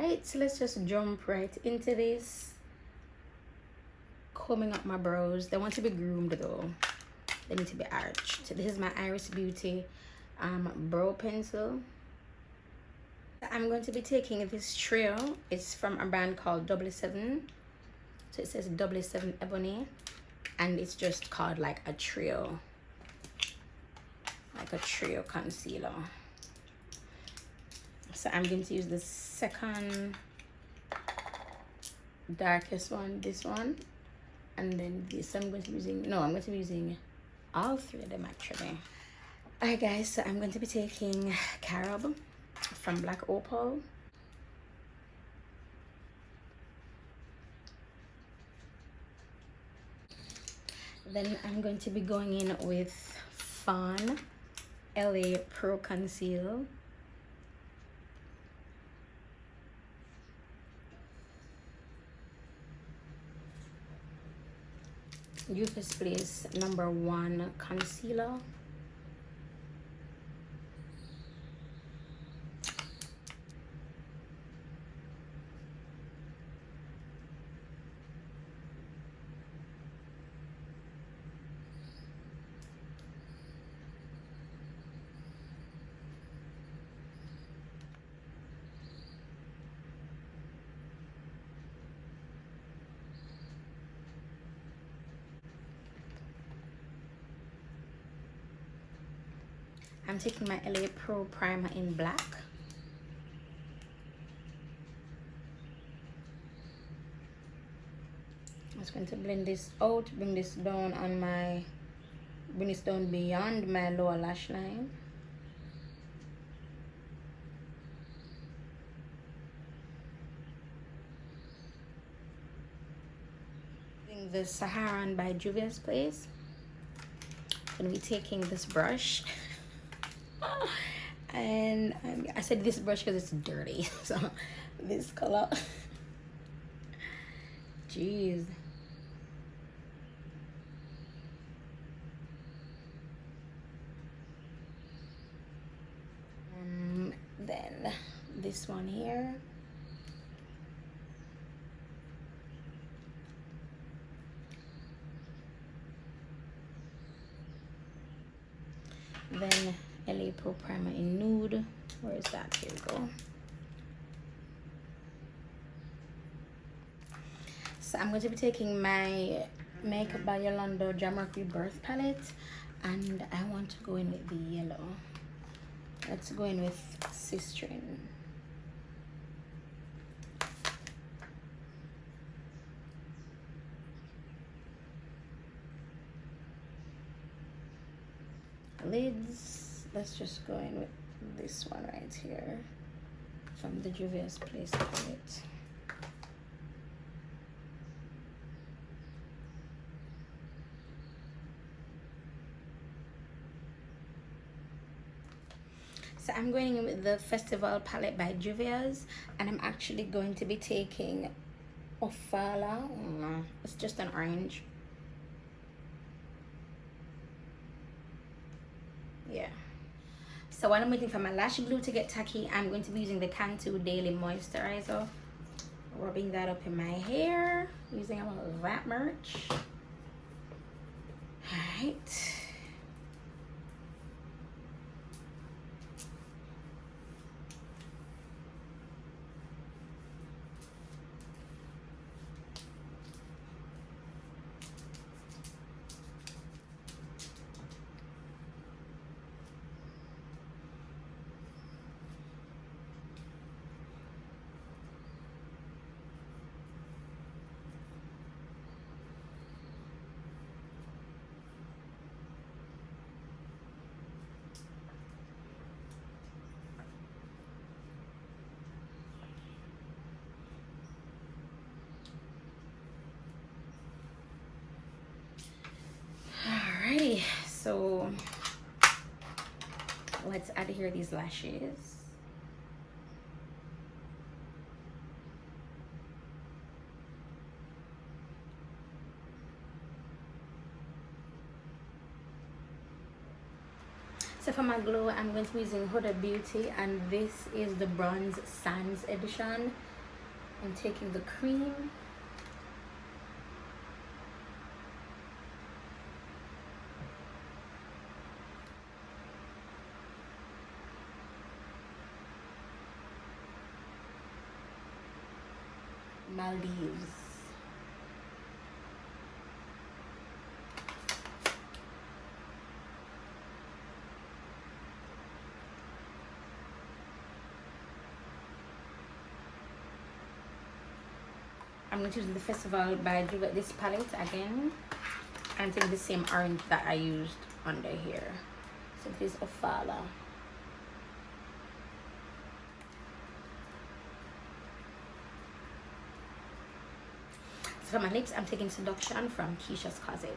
right, so let's just jump right into this. Combing up my brows. They want to be groomed though. They need to be arched. This is my Iris Beauty brow pencil. I'm going to be taking this trio. It's from a brand called 777. So it says 777 Ebony, and it's just called like a trio concealer. So I'm going to use the second darkest one, this one, and then this I'm going to be using all three of them actually. Alright guys, so I'm going to be taking Carob from Black Opal. Then I'm going to be going in with Fawn LA Pro Conceal. Youthful Place #1 concealer. I'm taking my LA Pro primer in black. I'm just going to blend this out, bring this down beyond my lower lash line. The Saharan by Juvia's Place. I'm going to be taking this brush. And I said this brush because it's dirty. So this color. Jeez. Then this one here. Then LA Pro primer in nude. Where is that? Here we go. So I'm going to be taking my Makeup by Yolanda Jamrock Rebirth palette, and I want to go in with the yellow. Let's go in with Cistrine. Lids, let's just go in with this one right here from the Juvia's Place palette. So I'm going in with the Festival palette by Juvia's, and I'm actually going to be taking Ofala. It's just an orange. Yeah. So while I'm waiting for my lash glue to get tacky, I'm going to be using the Cantu Daily Moisturizer, rubbing that up in my hair using all of that merch. All right. Alrighty, so let's adhere these lashes. So for my glow, I'm going to be using Huda Beauty, and this is the Bronze Sands edition. I'm taking the cream. Maldives. I'm going to use the Festival by Juliet this palette again. I'm taking the same orange that I used under here. So this is Ophala. So for my lips, I'm taking Seduction from Keisha's Closet.